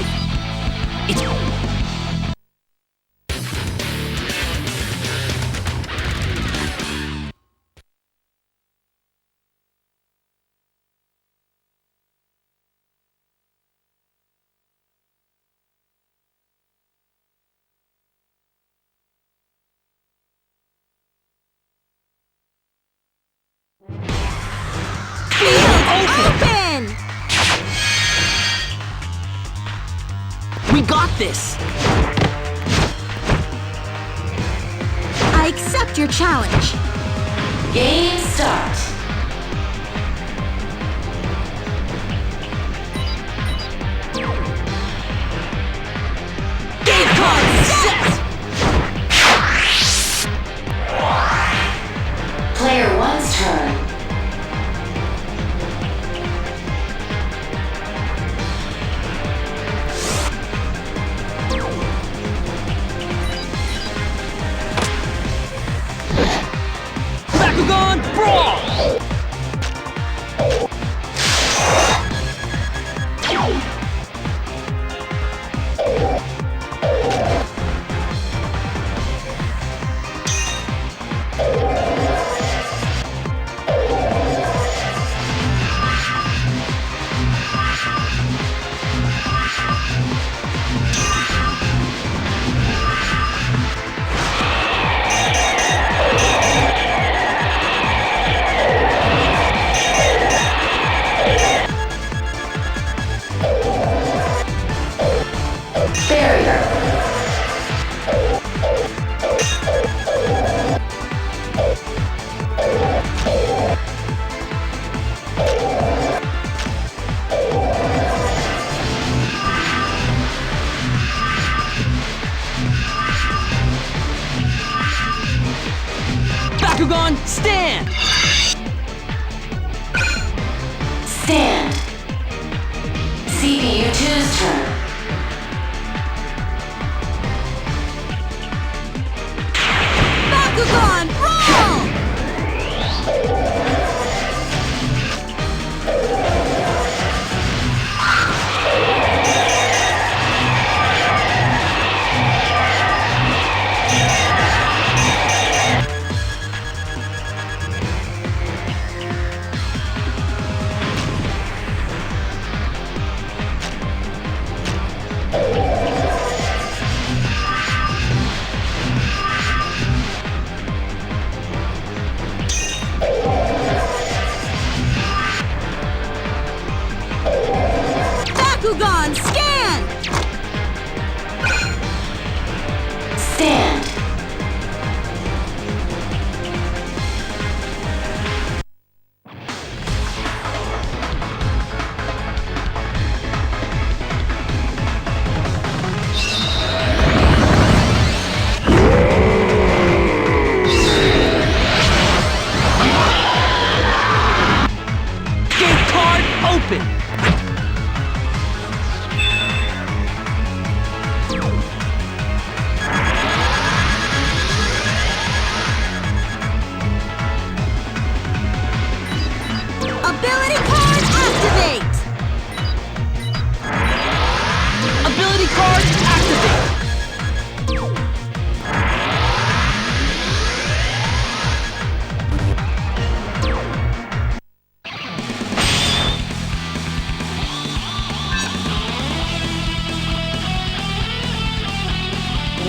time. It's... Open! We got this! I accept your challenge. Game start. Game card set! Player one's turn. Bakugan Brawl! Bakugan, stand! Stand. CPU2's turn. Bakugan Brawl! Bakugan scan! Stand. Game card open! Ability card activate! Ability card activate!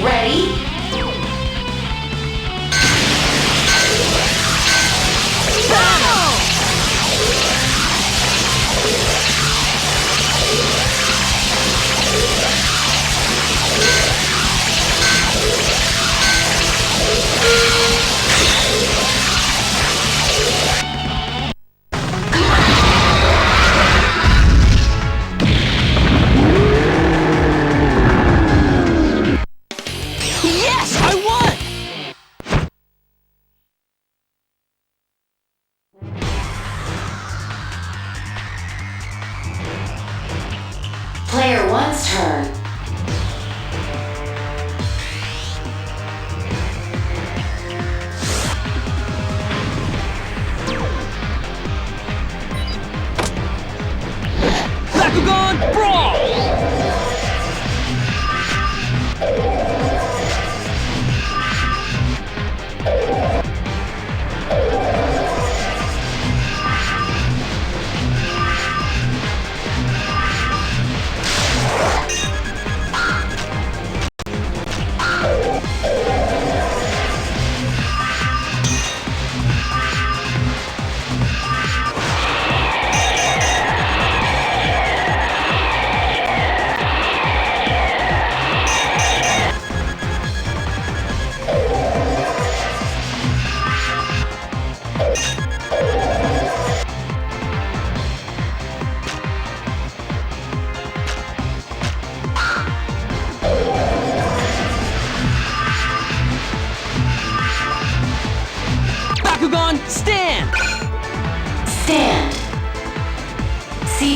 Ready? Battle!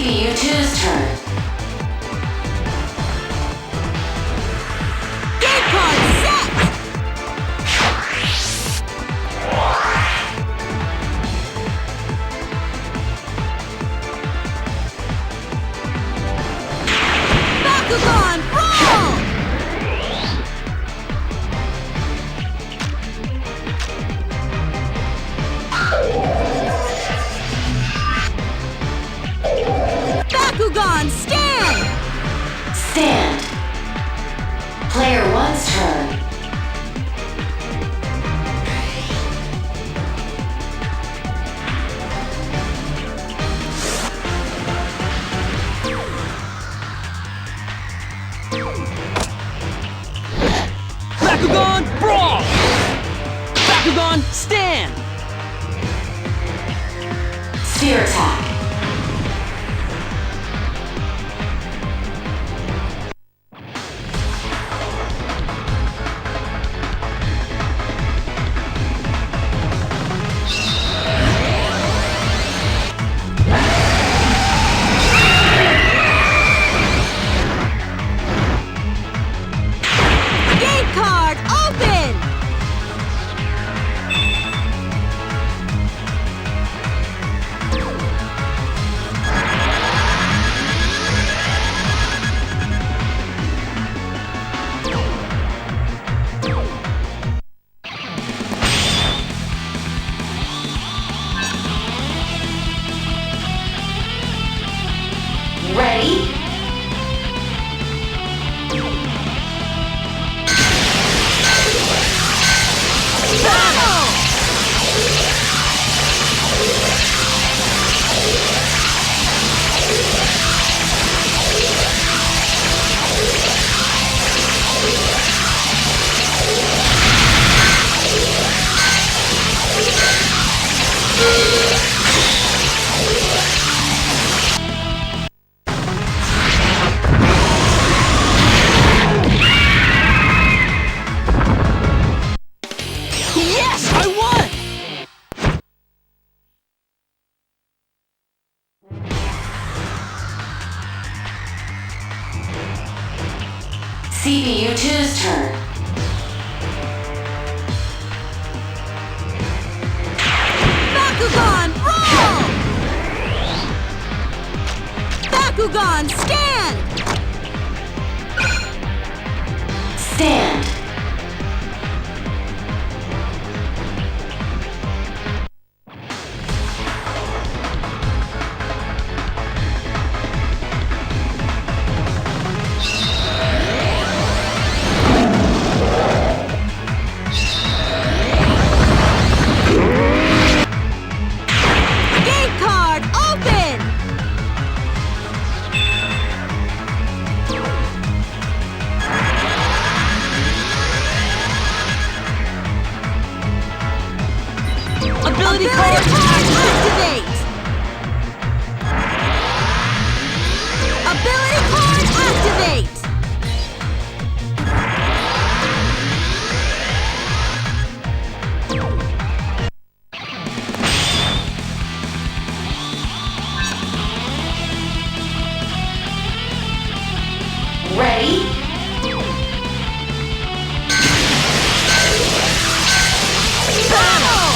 CPU2's turn. Game card set! Bakugan Brawl! Bakugan Stand! Stand. Player 1's turn. Bakugan Brawl! Bakugan Stand! Spear attack. Game card open! Ready? Battle! Yes, I won! CPU2's turn. Bakugan Brawl! Bakugan Stand! Stand. Game card open! Ability Ability card! card activate! Ability card activate! Ready? Battle!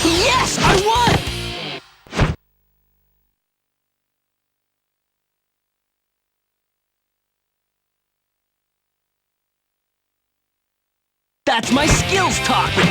Yes, I won! That's my skills talking!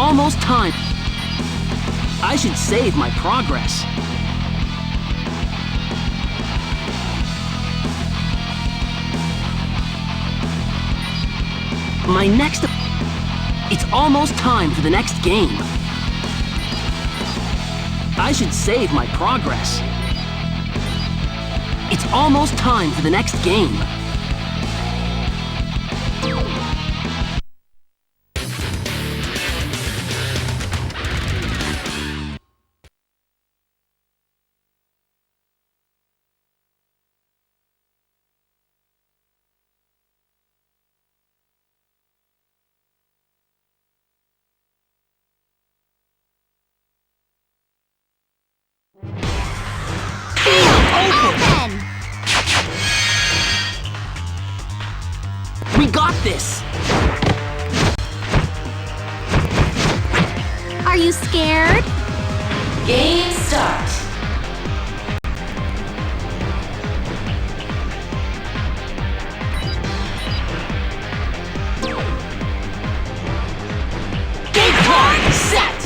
almost time. I should save my progress. My next... It's almost time for the next game. I should save my progress. It's almost time for the next game. Open! We got this! Are you scared? Game start. Game card set!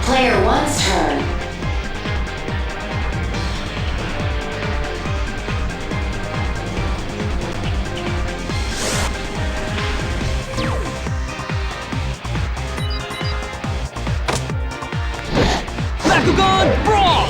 Player one's turn. Bakugan Brawl!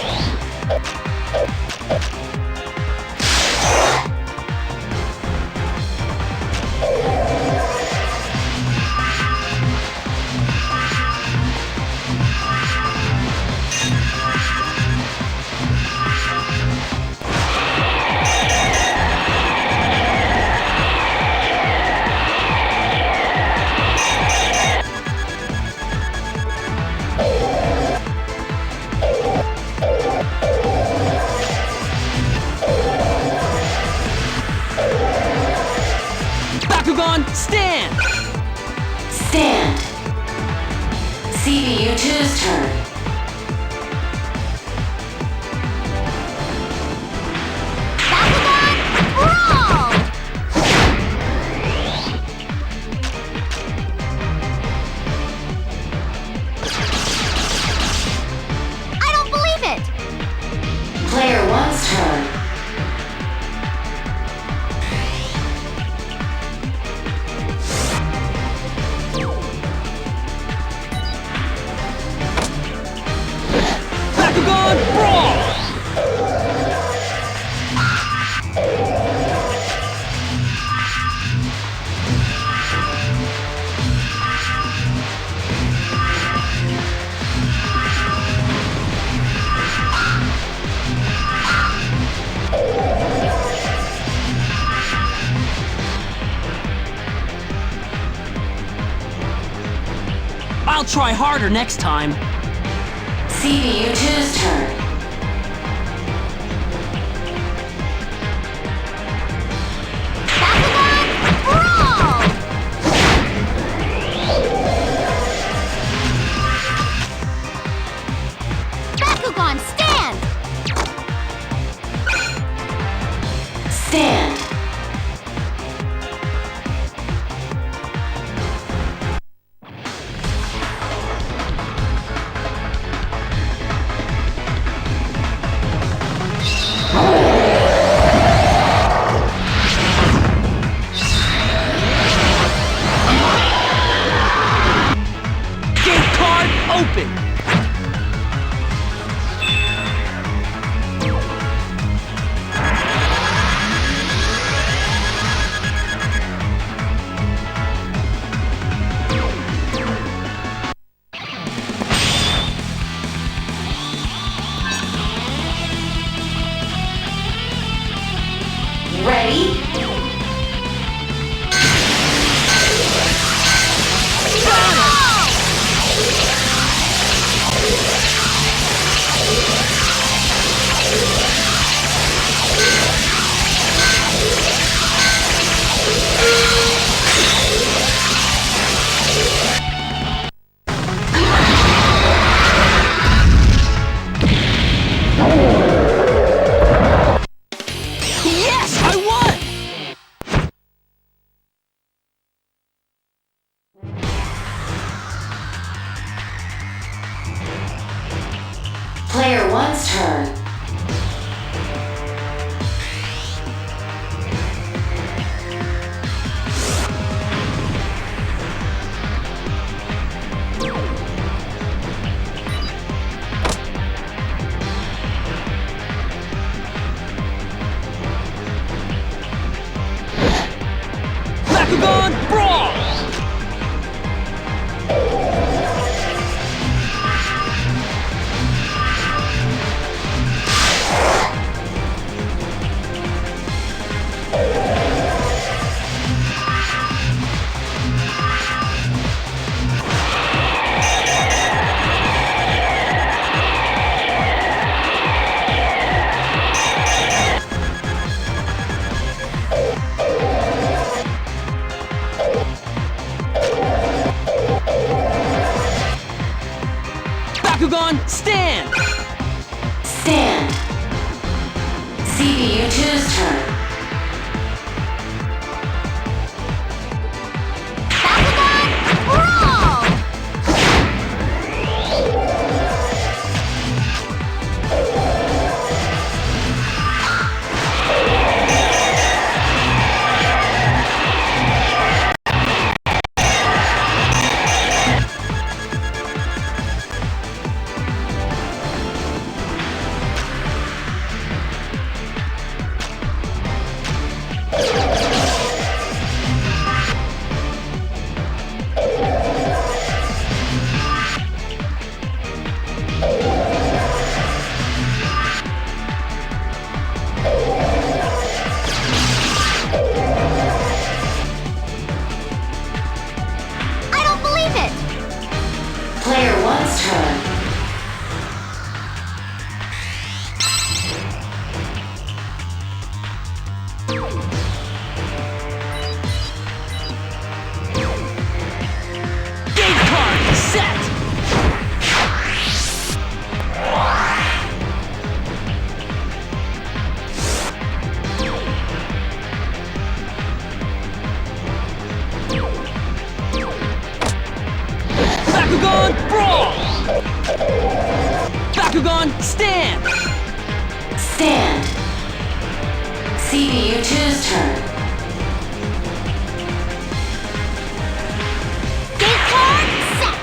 Bakugan stand! Stand. CPU2's turn. Bakugan Brawl! I don't believe it! Player one's turn. Bakugan Brawl! I'll try harder next time. CPU2's turn. Bakugan Brawl! Bakugan stand! Stand. Game card open! one's turn. Bakugan Brawl! Bakugan stand! Stand. CPU2's turn. Bakugan Brawl! I don't believe it! Player one's turn. Game card set! Bakugan Brawl! Bakugan stand! Stand. CPU2's turn. Game card set!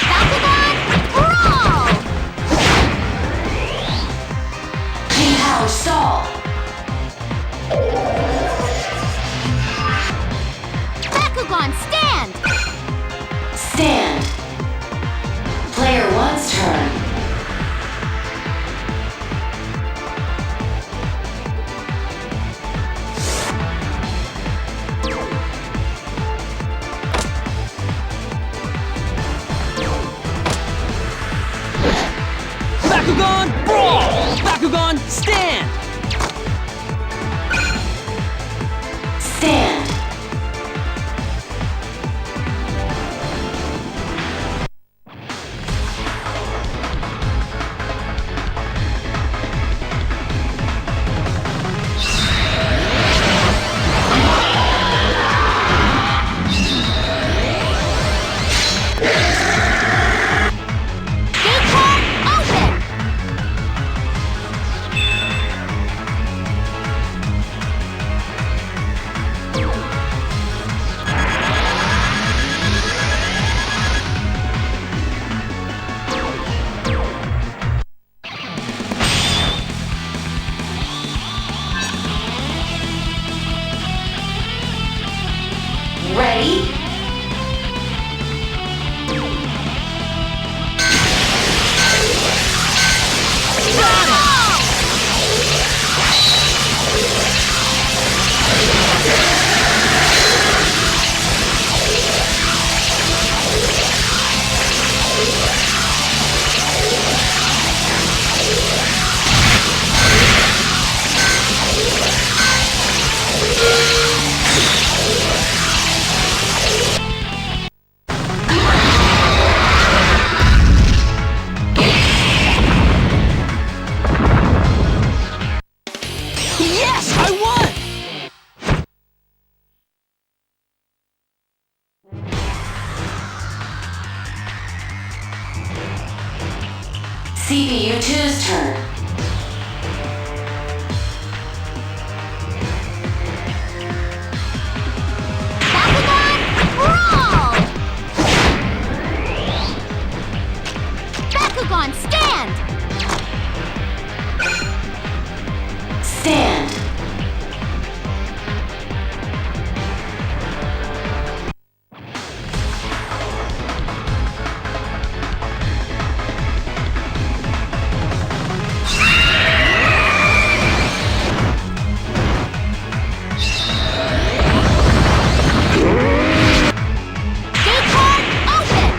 Bakugan Brawl! G-Power stall. Bakugan stand! Stand. Player one's turn. Bakugan Brawl! Bakugan stand! Stand. Game card open! Ready? CPU2's turn. Bakugan Brawl! Bakugan stand! Stand. Gate card open!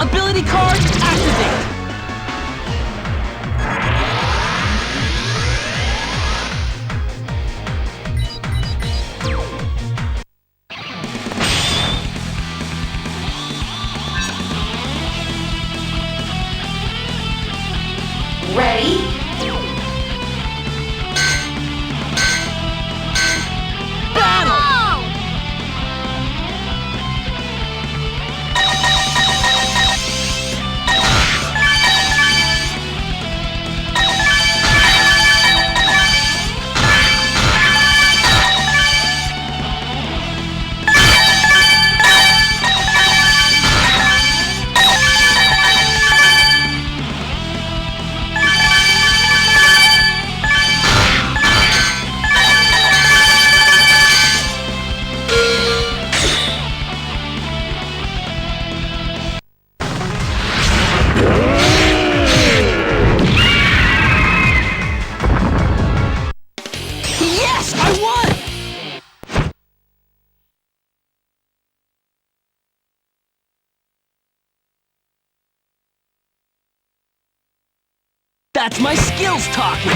Ability card activate. Ready? Battle. Go! Yes, I won. That's my skills talking.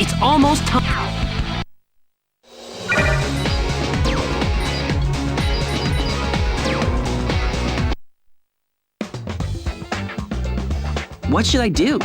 It's almost time. What should I do?